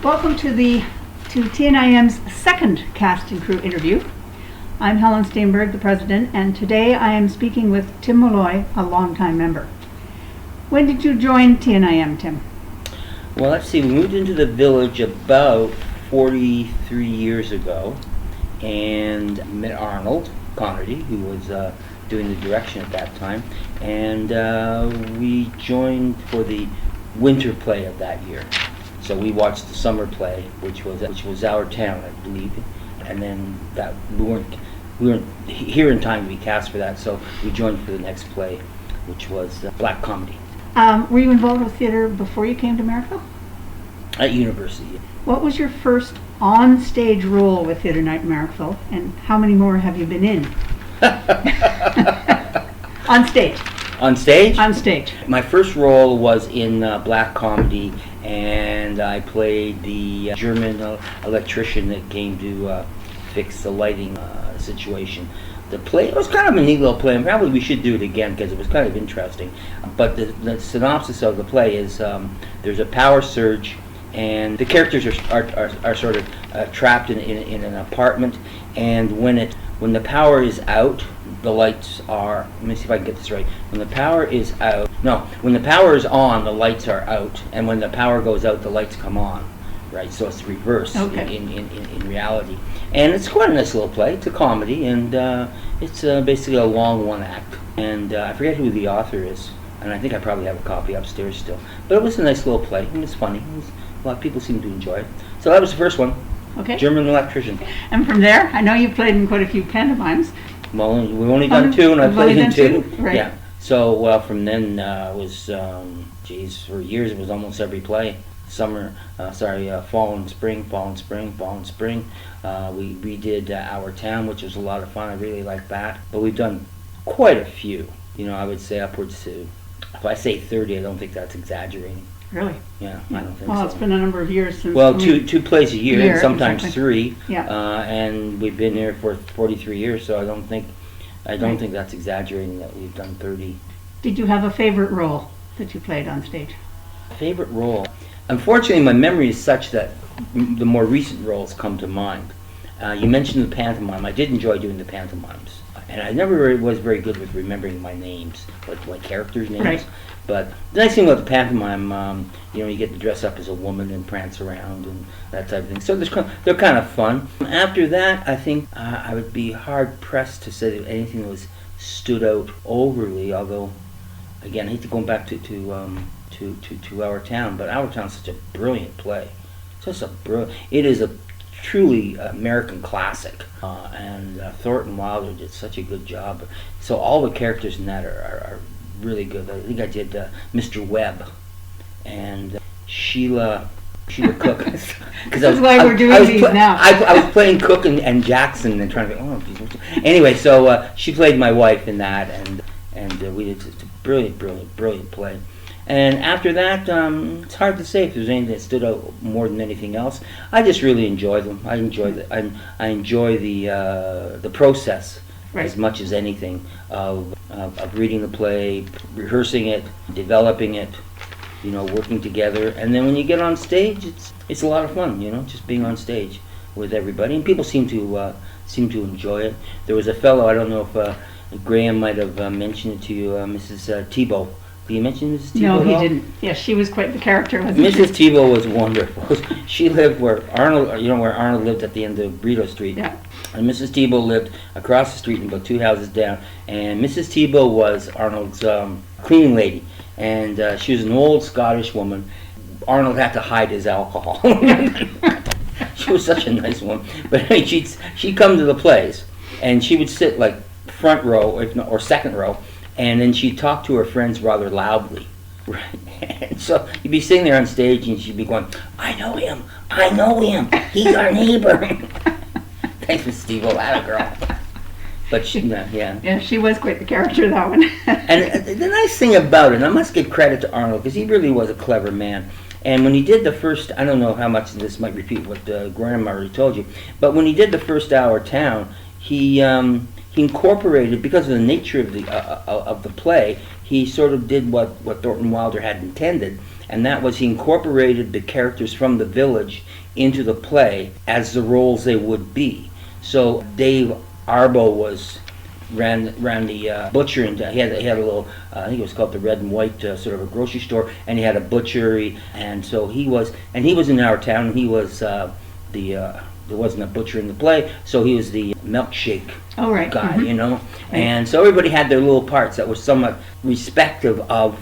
Welcome to TNIM's second cast and crew interview. I'm Helen Steinberg, the president, and today I am speaking with Tim Molloy, a longtime member. When did you join TNIM, Tim? Well, let's see, we moved into the village about 43 years ago and met Arnold Connerty, who was doing the direction at that time, and we joined for the winter play of that year. So we watched the summer play, which was Our Town, I believe, and then that we weren't here in time to be cast for that, so we joined for the next play, which was Black Comedy. Were you involved with theater before you came to Merrickville? At university. What was your first on-stage role with Theatre Night in Merrickville, and how many more have you been in? On stage. On stage? On stage. My first role was in Black Comedy, and I played the German electrician that came to fix the lighting situation. The play, it was kind of a neat little play, and probably we should do it again because it was kind of interesting. But the synopsis of the play is there's a power surge, and the characters are sort of trapped in an apartment, and when the power is out, the lights are, let me see if I can get this right. When the power is on, the lights are out, and when the power goes out, the lights come on, right? So it's reversed in reality. And it's quite a nice little play. It's a comedy, and it's basically a long one act. And I forget who the author is, and I think I probably have a copy upstairs still. But it was a nice little play. It was funny. A lot of people seemed to enjoy it. So that was the first one. Okay. German electrician. And from there, I know you've played in quite a few pantomimes. Well, we've only done two, and I've played in two. Right. Yeah. So from then it was, for years it was almost every play. Fall and spring. We did Our Town, which was a lot of fun. I really liked that. But we've done quite a few. I would say upwards to, if I say 30, I don't think that's exaggerating. Really? Yeah, I don't think so. Well, it's been a number of years since. Well, two plays a year, and sometimes exactly. 3. Yeah. And we've been here for 43 years, so I don't think that's exaggerating that we've done 30. Did you have a favorite role that you played on stage? Favorite role? Unfortunately, my memory is such that the more recent roles come to mind. You mentioned the pantomime. I did enjoy doing the pantomimes, and I never really was very good with remembering my names, like characters' names. Right. But the nice thing about the pantomime, you get to dress up as a woman and prance around and that type of thing. So they're kind of fun. After that, I think I would be hard pressed to say that anything that stood out overly. Although, again, I hate to go back to Our Town, but Our Town's such a brilliant play. It is a truly American classic, and Thornton Wilder did such a good job. So all the characters in that are really good. I think I did Mr. Webb and Sheila Cook. This is why we're doing these now. I was playing Cook and Jackson and trying to think, anyway, so she played my wife in that, and we did a brilliant play. And after that, it's hard to say if there's anything that stood out more than anything else. I just really enjoyed them. I enjoy the process. Right. As much as anything of reading the play, rehearsing it, developing it, working together, and then when you get on stage, it's a lot of fun, just being on stage with everybody, and people seem to enjoy it. There was a fellow, I don't know if Graham might have mentioned it to you, Mrs. Tebow. Did you mention Mrs. Tebow? No, he didn't. Yes, she was quite the character, wasn't Mrs. she? Tebow was wonderful. She lived where Arnold lived at the end of Brito Street. Yeah. And Mrs. Tebow lived across the street and about 2 houses down. And Mrs. Tebow was Arnold's cleaning lady. And she was an old Scottish woman. Arnold had to hide his alcohol. She was such a nice woman. But anyway, she'd come to the plays, and she would sit like front row or second row, and then she'd talk to her friends rather loudly. Right. And so you'd be sitting there on stage, and she'd be going, I know him. He's our neighbor. Thanks, Miss Steve. That a girl. But she, Yeah, she was quite the character, that one. And the nice thing about it, and I must give credit to Arnold, because he really was a clever man. And when he did the first, I don't know how much of this might repeat what Graham already told you, but when he did the first Our Town, he he incorporated, because of the nature of the play, he sort of did what Thornton Wilder had intended, and that was he incorporated the characters from the village into the play as the roles they would be. So Dave Arbo ran the butcher, and he had a little, I think it was called the Red and White, sort of a grocery store, and he had a butchery, and so he was in our town, and he was there wasn't a butcher in the play, so he was the milkshake guy, you know. Right. And so everybody had their little parts that were somewhat respective of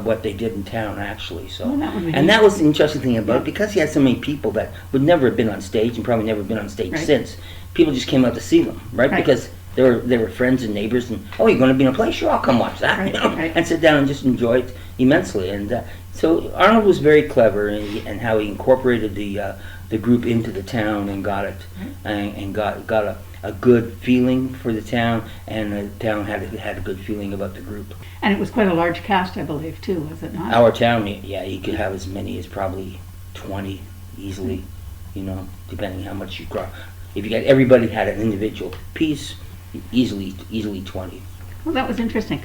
what they did in town, actually. So, that was the interesting thing about it, because he had so many people that would never have been on stage and probably never been on stage since. People just came out to see them, right? Because they were friends and neighbors, and you're going to be in a play? Sure, I'll come watch that, you know, and sit down and just enjoy it immensely. And so Arnold was very clever in how he incorporated the group into the town and got it, and got a good feeling for the town, and the town had a good feeling about the group. And it was quite a large cast, I believe, too, was it not? Our town, yeah, you could have as many as probably 20 easily, you know, depending how much you draw. If you got everybody had an individual piece, easily 20. Well, that was interesting.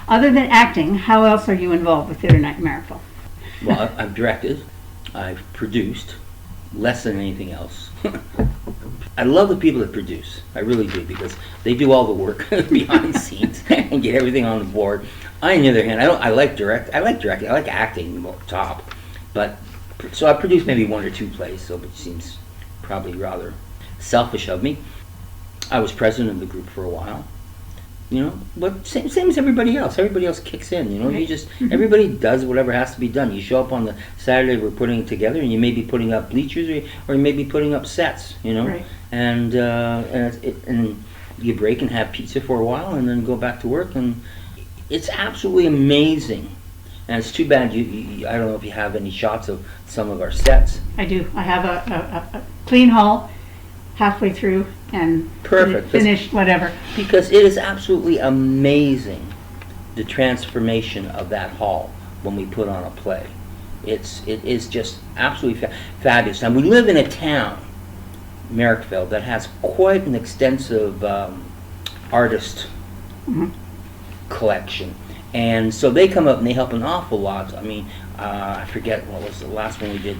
Other than acting, how else are you involved with Theatre Night in Marrickville? Well, I've directed, I've produced, less than anything else. I love the people that produce. I really do, because they do all the work behind the scenes and get everything on the board. On the other hand, I like directing. I like acting more top. But so I produced maybe one or two plays, so it seems probably rather selfish of me. I was president of the group for a while. You know, but same as everybody else. Everybody else kicks in, you know. You just, everybody does whatever has to be done. You show up on the Saturday we're putting it together, and you may be putting up bleachers, or you may be putting up sets, you know. Right. And you break and have pizza for a while, and then go back to work, and it's absolutely amazing. And it's too bad I don't know if you have any shots of some of our sets. I do. I have a clean hall halfway through, and perfect. Finished, whatever. Because it is absolutely amazing, the transformation of that hall when we put on a play. It is just absolutely fabulous. And we live in a town, Marrickville, that has quite an extensive artist collection. And so they come up and they help an awful lot. I mean, I forget what was the last one we did.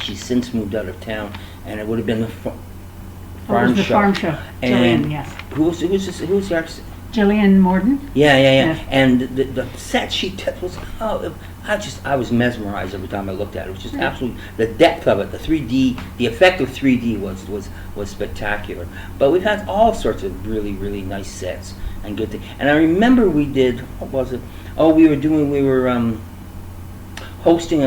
She's since moved out of town, and it would have been the farm show. Farm show. Jillian, yes. Who was the artist? Jillian Morden. Yeah. Yes. And the set she took was, I was mesmerized every time I looked at it. It was just absolutely, the depth of it, the 3D, the effect of 3D was spectacular. But we've had all sorts of really, really nice sets and good things. And I remember we did, what was it? We were hosting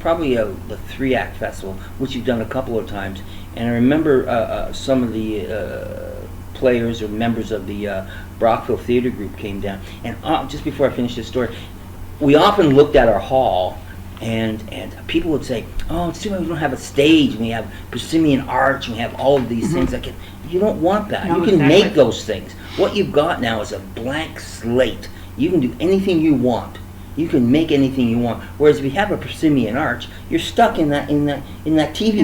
probably the 3-act festival, which you've done a couple of times. And I remember some of the players or members of the Brockville Theatre Group came down. And just before I finish this story, we often looked at our hall, and people would say, it's too bad we don't have a stage, and we have Proscenium arch, and we have all of these things. You don't want that. No, you can make those things. What you've got now is a blank slate. You can do anything you want. You can make anything you want. Whereas if you have a Proscenium arch, you're stuck in that TV box. In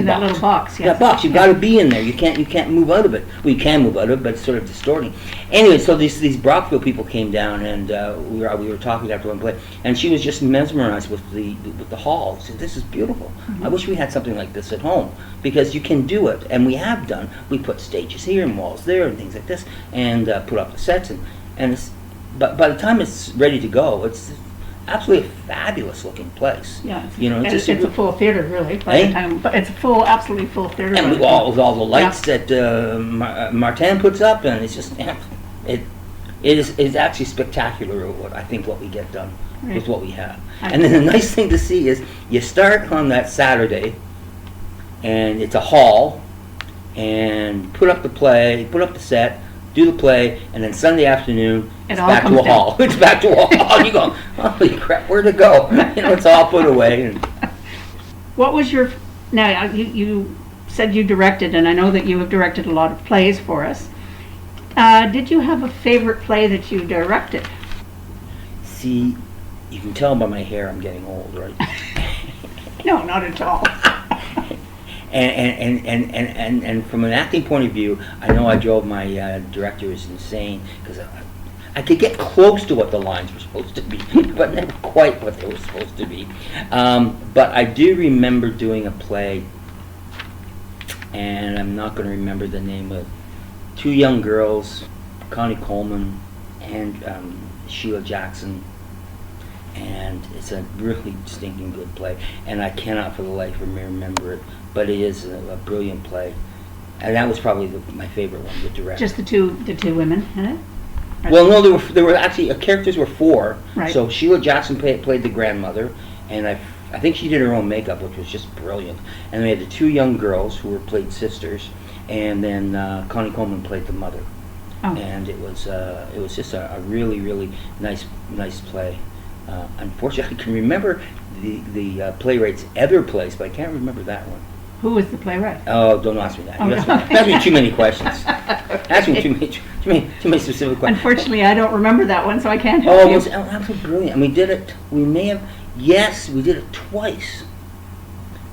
that little box, yes. That box, you've got to be in there. You can't move out of it. Well, you can move out of it, but it's sort of distorting. Anyway, so these Brockville people came down, and we were talking after one play, and she was just mesmerized with the hall. She said, "This is beautiful. I wish we had something like this at home, because you can do it, and we have done. We put stages here and walls there and things like this, and put up the sets, but by the time it's ready to go, it's absolutely a fabulous looking place. Yeah, it's a full theater, really. By the time, but it's absolutely full theater. And with all the lights that Martin puts up, and it's just it's actually spectacular. What we get done with what we have. And then the nice thing to see is you start on that Saturday, and it's a hall, and put up the play, put up the set, do the play, and then Sunday afternoon, it's back to a hall. It's back to a hall. You go, holy crap, where'd it go? It's all put away. What was your, now you said you directed, and I know that you have directed a lot of plays for us. Did you have a favorite play that you directed? See, you can tell by my hair I'm getting old, right? No, not at all. And from an acting point of view, I know I drove my directors insane because I could get close to what the lines were supposed to be, but never quite what they were supposed to be. But I do remember doing a play, and I'm not going to remember the name of two young girls, Connie Coleman and Sheila Jackson, and it's a really stinking good play, and I cannot for the life of me remember it, but it is a brilliant play, and that was probably my favorite one, the direct. Just the two women in it? Well, no, there were actually characters were four. Right. So Sheila Jackson played the grandmother, and I think she did her own makeup, which was just brilliant. And we had the two young girls who played sisters, and then Connie Coleman played the mother. Oh. And it was just a really nice play. Unfortunately, I can remember the playwright's other plays, but I can't remember that one. Who was the playwright? Oh, don't ask me that. Oh, You ask me too many questions. Ask me too many specific questions. Unfortunately, I don't remember that one, so I can't help you. It was absolutely brilliant. And we did it. We did it twice.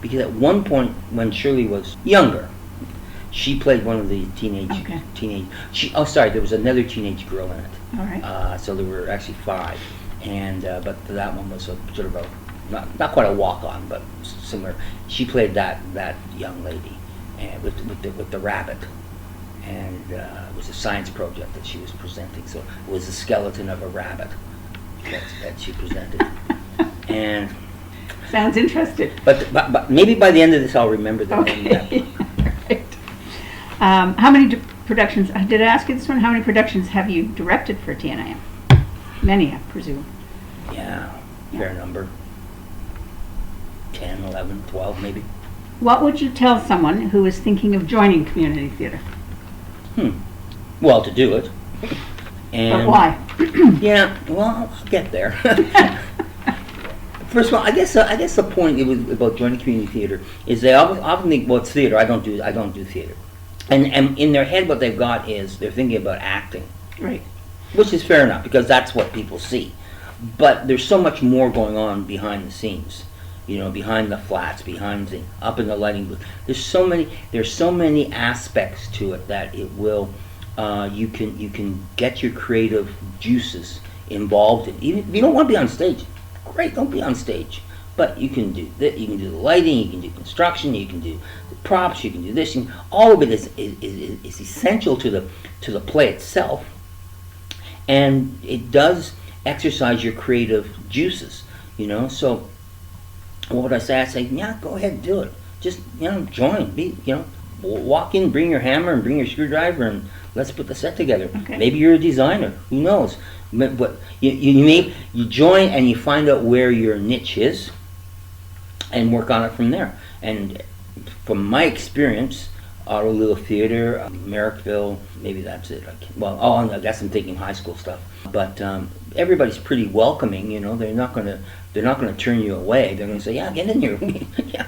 Because at one point, when Shirley was younger, she played one of the teenage. There was another teenage girl in it. All right. So there were actually five, and but that one was sort of a not quite a walk-on, but similar. She played that young lady, and with the rabbit, and it was a science project that she was presenting. So it was the skeleton of a rabbit that she presented, and sounds interesting. But maybe by the end of this, I'll remember the name of that one. Right. How many productions? Did I ask you this one? How many productions have you directed for TNIM? Many, I presume. Yeah, fair number. 10, 11, 12 maybe. What would you tell someone who is thinking of joining community theater? Well, to do it. And but why? Yeah, well, I'll get there. First of all, I guess the point about joining community theater is they often think, well, it's theater. I don't do theater, and in their head, what they've got is they're thinking about acting, right? Which is fair enough because that's what people see. But there's so much more going on behind the scenes. Behind the flats, up in the lighting booth. There's so many aspects to it that it will, you can get your creative juices involved in. Even if you don't want to be on stage, great, don't be on stage. But you can do that. You can do the lighting. You can do construction. You can do the props. You can do this. All of it is essential to the play itself, and it does exercise your creative juices. So. What would I say? I'd say, yeah, go ahead and do it. Just, join. Walk in, bring your hammer and bring your screwdriver and let's put the set together. Okay. Maybe you're a designer. Who knows? But you join and you find out where your niche is and work on it from there. And from my experience, Auto Little Theater, Merrickville, maybe that's it. I guess I'm thinking high school stuff. But everybody's pretty welcoming. They're not going to turn you away. They're going to say, yeah, get in here. Yeah,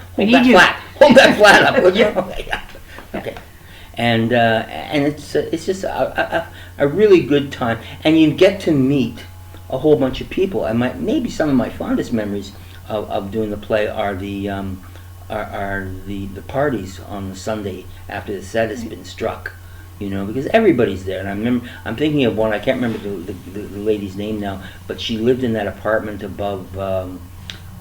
hold that flat up, would you? Okay. And it's just a really good time, and you get to meet a whole bunch of people. And maybe some of my fondest memories of doing the play are the parties on the Sunday after the set has been struck. Because everybody's there. And I'm thinking of one, I can't remember the lady's name now, but she lived in that apartment above,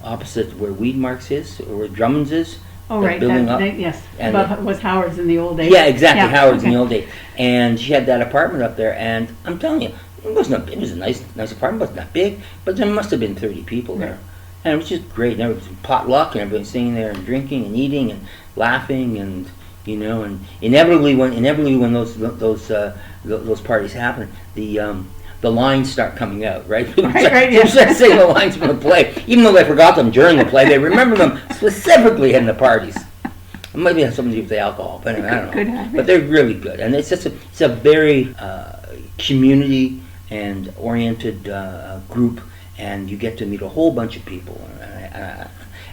opposite where Weedmarks is, or where Drummond's is. Oh, right. Yes. Above was Howard's in the old days. Yeah, exactly, Howard's in the old days. And she had that apartment up there, and I'm telling you, it was a nice apartment, wasn't that big, but there must have been 30 people there. And it was just great. And there was potluck, and everybody sitting there and drinking and eating and laughing and... and inevitably when those parties happen, the lines start coming out, right? They start saying the lines from the play, even though they forgot them during the play. They remember them specifically in the parties. It might be something to do with the alcohol, but anyway, I don't know. But they're really good, and it's a very community and oriented group, and you get to meet a whole bunch of people,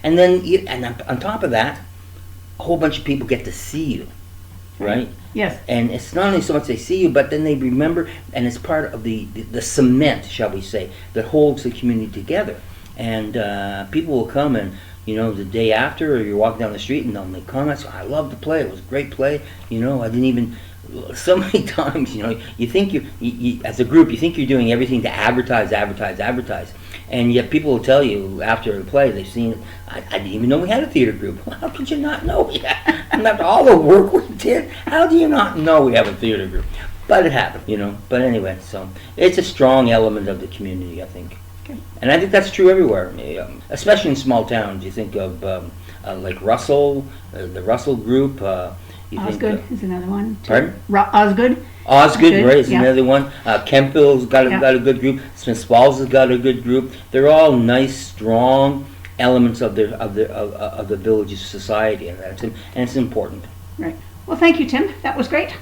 and then on top of that, a whole bunch of people get to see you, right? Yes. And it's not only so much they see you, but then they remember, and it's part of the cement, shall we say, that holds the community together. And people will come and the day after, or you're walking down the street and they'll make comments. I love the play. It was a great play. I didn't even. So many times, you think you as a group, you think you're doing everything to advertise, and yet people will tell you after a play they've seen it. I didn't even know we had a theater group. Well, how could you not know we had? And after all the work we did, how do you not know we have a theater group? But it happened, But anyway, so it's a strong element of the community, I think. Okay. And I think that's true everywhere, especially in small towns. You think of like Russell, the Russell group. Osgood is another one. Pardon? Osgood. Osgood, right, is yeah. another one. Kempville's got a good group. Smith Falls has got a good group. They're all nice, strong elements of the village's society, and it's important. Right. Well, thank you, Tim. That was great.